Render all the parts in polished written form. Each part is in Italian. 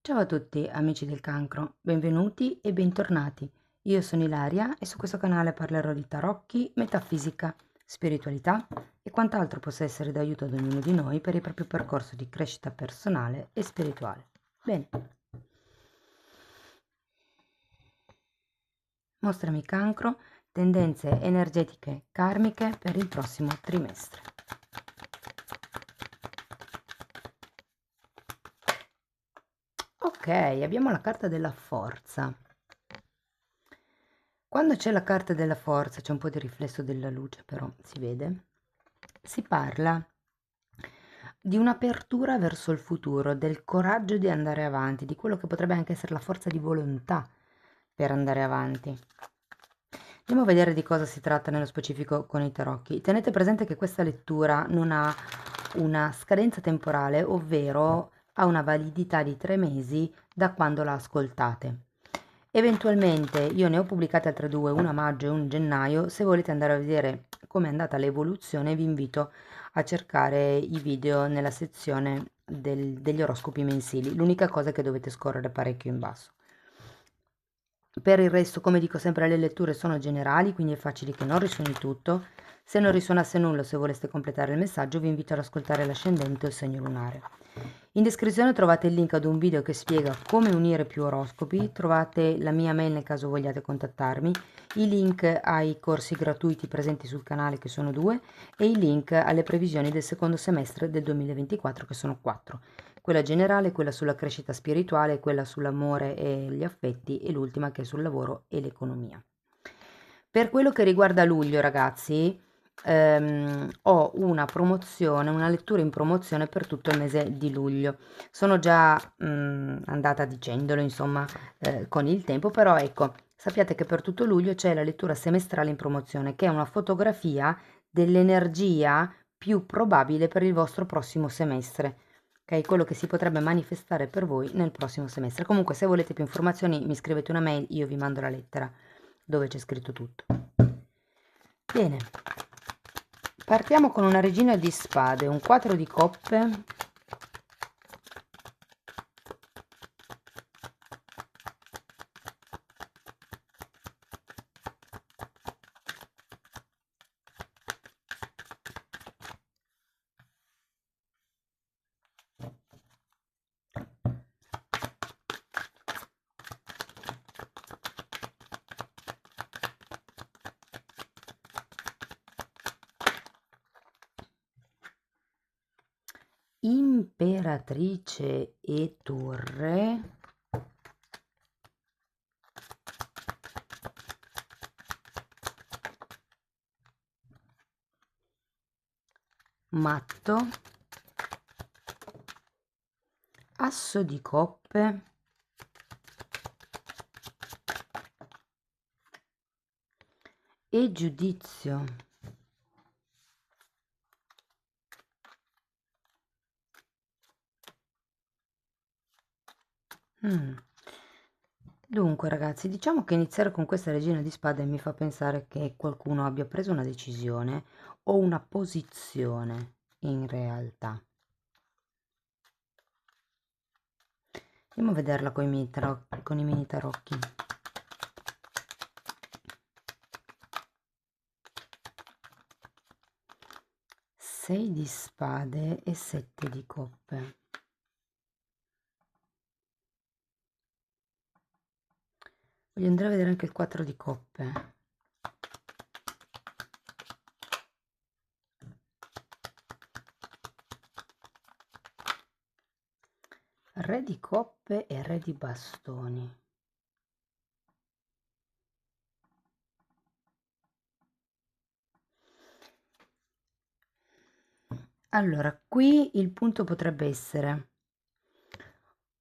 Ciao a tutti amici del cancro, benvenuti e bentornati. Io sono Ilaria e su questo canale parlerò di tarocchi, metafisica, spiritualità e quant'altro possa essere d'aiuto ad ognuno di noi per il proprio percorso di crescita personale e spirituale. Bene, mostrami cancro, tendenze energetiche karmiche per il prossimo trimestre. Ok, abbiamo la carta della forza. Quando c'è la carta della forza, c'è un po' di riflesso della luce, però si vede, si parla di un'apertura verso il futuro, del coraggio di andare avanti, di quello che potrebbe anche essere la forza di volontà per andare avanti. Andiamo a vedere di cosa si tratta nello specifico con i tarocchi. Tenete presente che questa lettura non ha una scadenza temporale, ovvero ha una validità di 3 mesi da quando la ascoltate. Eventualmente io ne ho pubblicate altre due, una a maggio e un gennaio. Se volete andare a vedere come è andata l'evoluzione, vi invito a cercare i video nella sezione degli oroscopi mensili. L'unica cosa è che dovete scorrere parecchio in basso. Per il resto, come dico sempre, le letture sono generali, quindi è facile che non risuoni tutto. Se non risuonasse nulla, se voleste completare il messaggio, vi invito ad ascoltare l'ascendente o il segno lunare. In descrizione trovate il link ad un video che spiega come unire più oroscopi, trovate la mia mail nel caso vogliate contattarmi, i link ai corsi gratuiti presenti sul canale che sono 2 e i link alle previsioni del secondo semestre del 2024 che sono 4. Quella generale, quella sulla crescita spirituale, quella sull'amore e gli affetti e l'ultima che è sul lavoro e l'economia. Per quello che riguarda luglio, ragazzi, ho una promozione, una lettura in promozione per tutto il mese di luglio. Sono già andata dicendolo, insomma, con il tempo, però ecco, sappiate che per tutto luglio c'è la lettura semestrale in promozione, che è una fotografia dell'energia più probabile per il vostro prossimo semestre. Ok, quello che si potrebbe manifestare per voi nel prossimo semestre. Comunque, se volete più informazioni, mi scrivete una mail, io vi mando la lettera dove c'è scritto tutto. Bene, partiamo con una regina di spade, un 4 di coppe, imperatrice e torre, matto, asso di coppe e giudizio. Dunque ragazzi, diciamo che iniziare con questa regina di spade mi fa pensare che qualcuno abbia preso una decisione o una posizione in realtà. Andiamo a vederla con i mini tarocchi. Sei di spade e 7 di coppe. Voglio andare a vedere anche il 4 di coppe. Re di coppe e re di bastoni. Allora, qui il punto potrebbe essere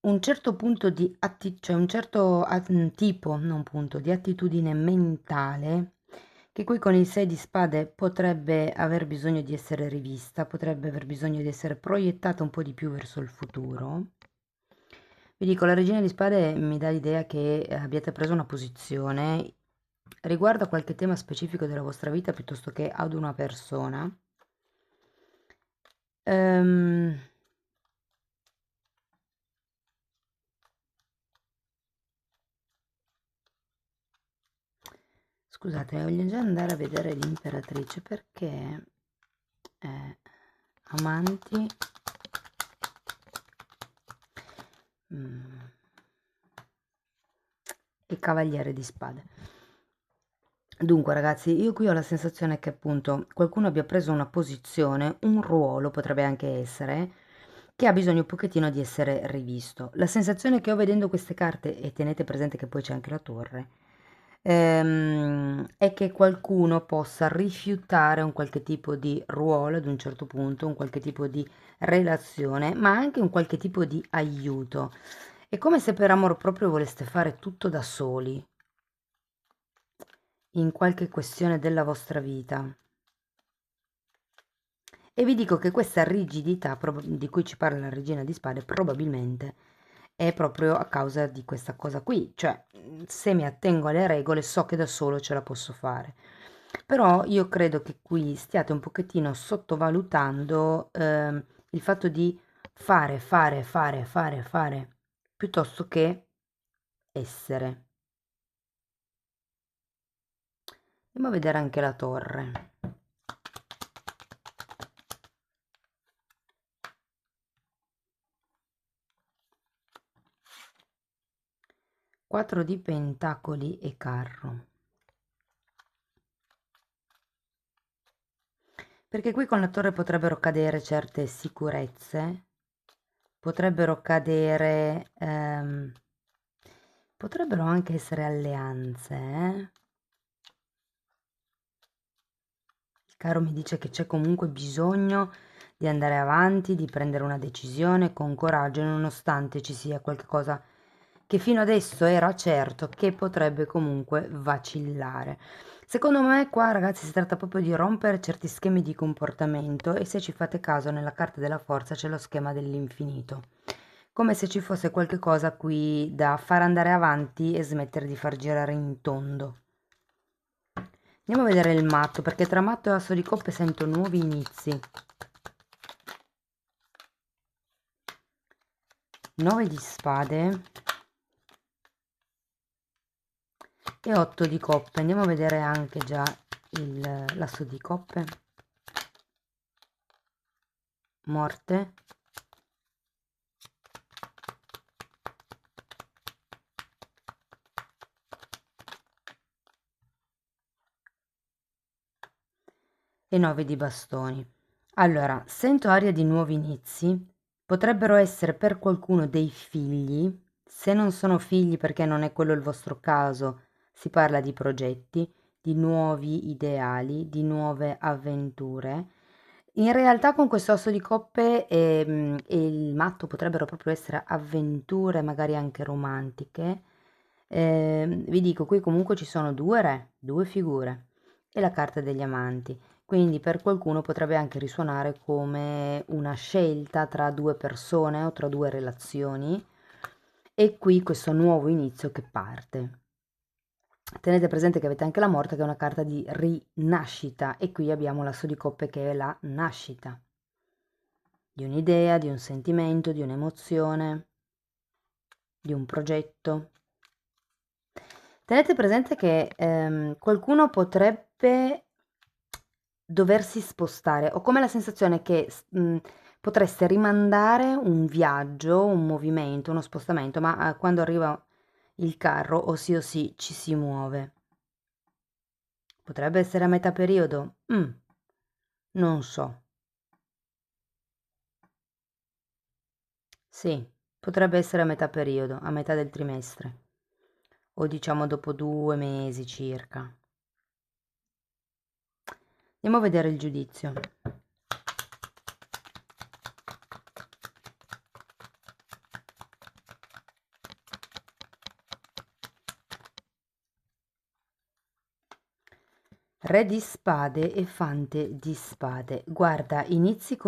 un certo punto di cioè un certo tipo, non punto, di attitudine mentale che qui con il 6 di spade potrebbe aver bisogno di essere rivista, potrebbe aver bisogno di essere proiettata un po' di più verso il futuro. Vi dico, la regina di spade mi dà l'idea che abbiate preso una posizione riguardo a qualche tema specifico della vostra vita piuttosto che ad una persona. Ehm, Scusate, voglio già andare a vedere l'imperatrice perché amanti e cavaliere di spade. Dunque ragazzi, io qui ho la sensazione che appunto qualcuno abbia preso una posizione, un ruolo potrebbe anche essere, che ha bisogno un pochettino di essere rivisto. La sensazione che ho vedendo queste carte, e tenete presente che poi c'è anche la torre, è che qualcuno possa rifiutare un qualche tipo di ruolo ad un certo punto, un qualche tipo di relazione, ma anche un qualche tipo di aiuto. È come se per amor proprio voleste fare tutto da soli in qualche questione della vostra vita. E vi dico che questa rigidità di cui ci parla la regina di spade probabilmente è proprio a causa di questa cosa qui, cioè se mi attengo alle regole so che da solo ce la posso fare. Però io credo che qui stiate un pochettino sottovalutando il fatto di fare, piuttosto che essere. Andiamo a vedere anche la torre. 4 di pentacoli e carro. Perché qui con la torre potrebbero cadere certe sicurezze, potrebbero cadere, potrebbero anche essere alleanze, eh? Il carro mi dice che c'è comunque bisogno di andare avanti, di prendere una decisione con coraggio, nonostante ci sia qualcosa che fino adesso era certo che potrebbe comunque vacillare. Secondo me qua ragazzi si tratta proprio di rompere certi schemi di comportamento e se ci fate caso nella carta della forza c'è lo schema dell'infinito. Come se ci fosse qualche cosa qui da far andare avanti e smettere di far girare in tondo. Andiamo a vedere il matto, perché tra matto e asso di coppe sento nuovi inizi. 9 di spade e 8 di coppe. Andiamo a vedere anche già l'asso di coppe. Morte. E 9 di bastoni. Allora, sento aria di nuovi inizi. Potrebbero essere per qualcuno dei figli. Se non sono figli perché non è quello il vostro caso, si parla di progetti, di nuovi ideali, di nuove avventure. In realtà con questo asso di coppe e il matto potrebbero proprio essere avventure, magari anche romantiche. Vi dico, qui comunque ci sono due re, due figure e la carta degli amanti. Quindi per qualcuno potrebbe anche risuonare come una scelta tra due persone o tra due relazioni e qui questo nuovo inizio che parte. Tenete presente che avete anche la morte che è una carta di rinascita e qui abbiamo l'asso di coppe che è la nascita di un'idea, di un sentimento, di un'emozione, di un progetto. Tenete presente che qualcuno potrebbe doversi spostare. Ho come la sensazione che potreste rimandare un viaggio, un movimento, uno spostamento, ma quando arriva il carro o sì ci si muove. Potrebbe essere a metà periodo? Non so. Sì, potrebbe essere a metà periodo, a metà del trimestre, o diciamo dopo 2 mesi circa. Andiamo a vedere il giudizio. Re di spade e fante di spade. Guarda, iniziate,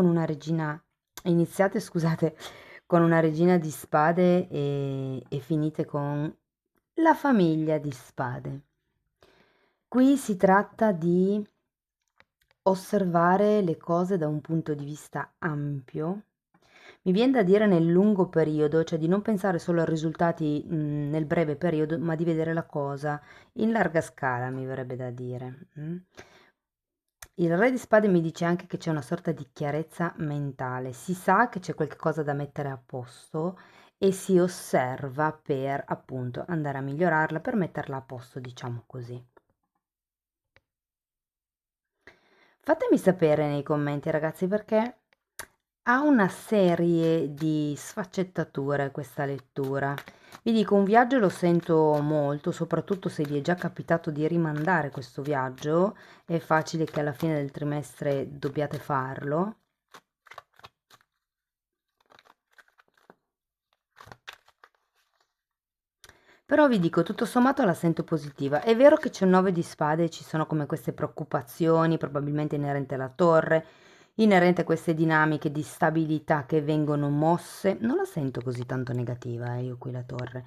scusate, con una regina di spade e finite con la famiglia di spade. Qui si tratta di osservare le cose da un punto di vista ampio, Mi viene da dire nel lungo periodo, cioè di non pensare solo ai risultati, nel breve periodo, ma di vedere la cosa in larga scala, mi verrebbe da dire. Il re di spade mi dice anche che c'è una sorta di chiarezza mentale, si sa che c'è qualcosa da mettere a posto e si osserva per appunto andare a migliorarla, per metterla a posto, diciamo così. Fatemi sapere nei commenti, ragazzi, perché ha una serie di sfaccettature questa lettura. Vi dico, un viaggio lo sento molto, soprattutto se vi è già capitato di rimandare questo viaggio, è facile che alla fine del trimestre dobbiate farlo. Però vi dico, tutto sommato la sento positiva. È vero che c'è un 9 di spade e ci sono come queste preoccupazioni, probabilmente inerente alla torre, inerente a queste dinamiche di stabilità che vengono mosse. Non la sento così tanto negativa, io qui la torre.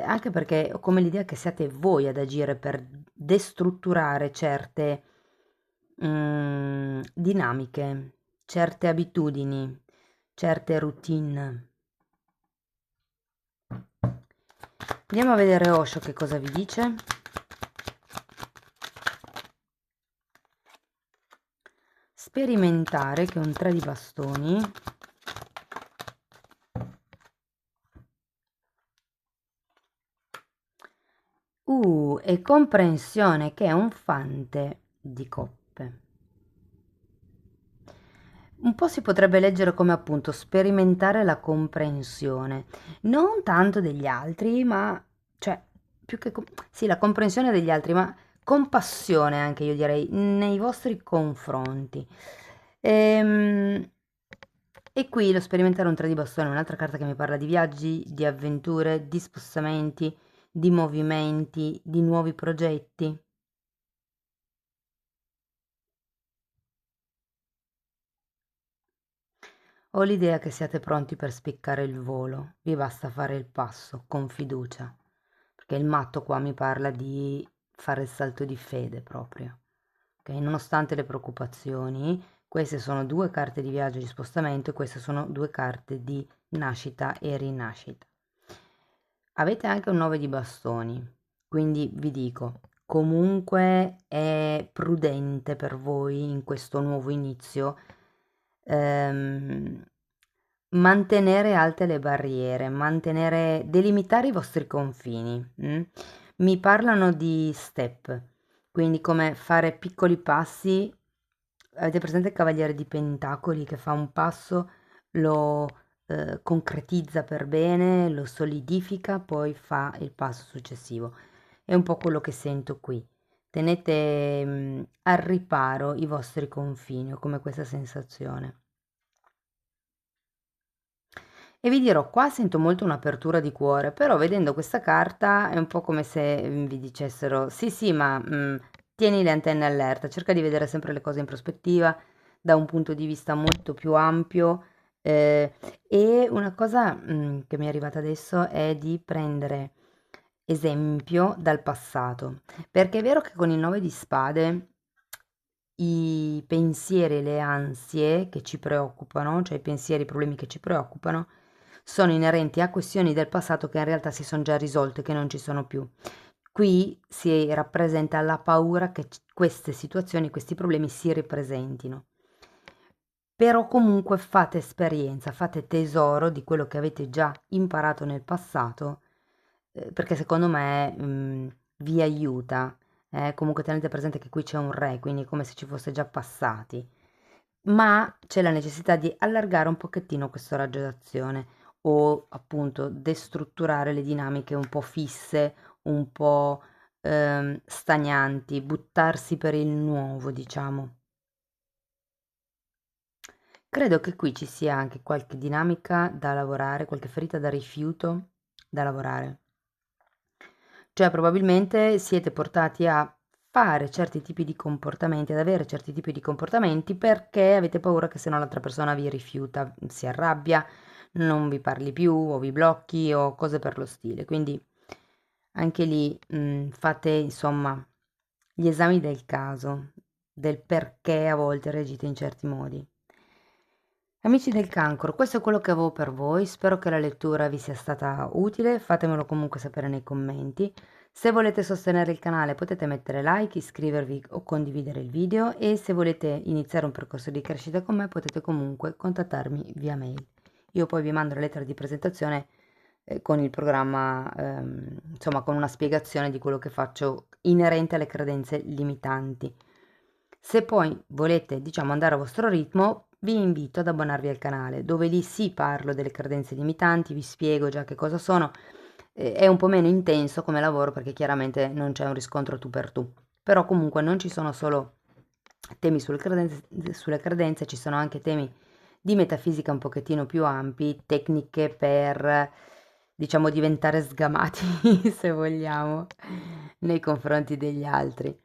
Anche perché ho come l'idea che siate voi ad agire per destrutturare certe dinamiche, certe abitudini, certe routine. Andiamo a vedere Osho che cosa vi dice. Sperimentare, che è un 3 di bastoni. E comprensione, che è un fante di coppe. Un po' si potrebbe leggere come appunto sperimentare la comprensione, non tanto degli altri, ma cioè più che sì, la comprensione degli altri, ma compassione anche io direi nei vostri confronti. E qui lo sperimentare un 3 di bastone, un'altra carta che mi parla di viaggi, di avventure, di spostamenti, di movimenti, di nuovi progetti. Ho l'idea che siate pronti per spiccare il volo, vi basta fare il passo con fiducia, perché il matto qua mi parla di fare il salto di fede proprio. Ok, nonostante le preoccupazioni, queste sono due carte di viaggio e di spostamento e queste sono due carte di nascita e rinascita. Avete anche un 9 di bastoni, quindi vi dico, comunque è prudente per voi in questo nuovo inizio ehm, mantenere alte le barriere, delimitare i vostri confini. Mi parlano di step, quindi come fare piccoli passi. Avete presente il Cavaliere di Pentacoli che fa un passo, lo concretizza per bene, lo solidifica, poi fa il passo successivo. È un po' quello che sento qui. Tenete al riparo i vostri confini, ho come questa sensazione. E vi dirò, qua sento molto un'apertura di cuore, però vedendo questa carta è un po' come se vi dicessero, sì sì, ma tieni le antenne allerta, cerca di vedere sempre le cose in prospettiva, da un punto di vista molto più ampio. E una cosa che mi è arrivata adesso è di prendere esempio dal passato, perché è vero che con il 9 di spade i pensieri e le ansie che ci preoccupano, cioè i pensieri e i problemi che ci preoccupano, sono inerenti a questioni del passato che in realtà si sono già risolte, che non ci sono più. Qui si rappresenta la paura che queste situazioni, questi problemi si ripresentino. Però comunque fate esperienza, fate tesoro di quello che avete già imparato nel passato, perché secondo me vi aiuta. Comunque tenete presente che qui c'è un re, quindi è come se ci fosse già passati. Ma c'è la necessità di allargare un pochettino questo raggio d'azione o appunto destrutturare le dinamiche un po' fisse, un po' stagnanti, buttarsi per il nuovo, diciamo. Credo che qui ci sia anche qualche dinamica da lavorare, qualche ferita da rifiuto da lavorare. Cioè probabilmente siete portati a fare certi tipi di comportamenti, ad avere certi tipi di comportamenti perché avete paura che se no l'altra persona vi rifiuta, si arrabbia, non vi parli più o vi blocchi o cose per lo stile. Quindi anche lì fate insomma gli esami del caso, del perché a volte reagite in certi modi. Amici del cancro, questo è quello che avevo per voi, spero che la lettura vi sia stata utile, fatemelo comunque sapere nei commenti. Se volete sostenere il canale potete mettere like, iscrivervi o condividere il video e se volete iniziare un percorso di crescita con me potete comunque contattarmi via mail. Io poi vi mando la lettera di presentazione con il programma, insomma con una spiegazione di quello che faccio inerente alle credenze limitanti. Se poi volete, diciamo, andare a vostro ritmo, vi invito ad abbonarvi al canale, dove lì sì parlo delle credenze limitanti, vi spiego già che cosa sono. È un po' meno intenso come lavoro perché chiaramente non c'è un riscontro tu per tu. Però comunque non ci sono solo temi sulle credenze, ci sono anche temi di metafisica un pochettino più ampi, tecniche per, diciamo, diventare sgamati, se vogliamo, nei confronti degli altri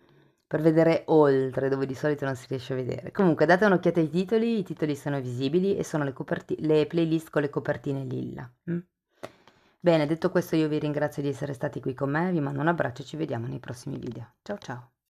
per vedere oltre dove di solito non si riesce a vedere. Comunque date un'occhiata ai titoli, i titoli sono visibili e sono le playlist con le copertine lilla. Bene, detto questo io vi ringrazio di essere stati qui con me, vi mando un abbraccio e ci vediamo nei prossimi video. Ciao ciao!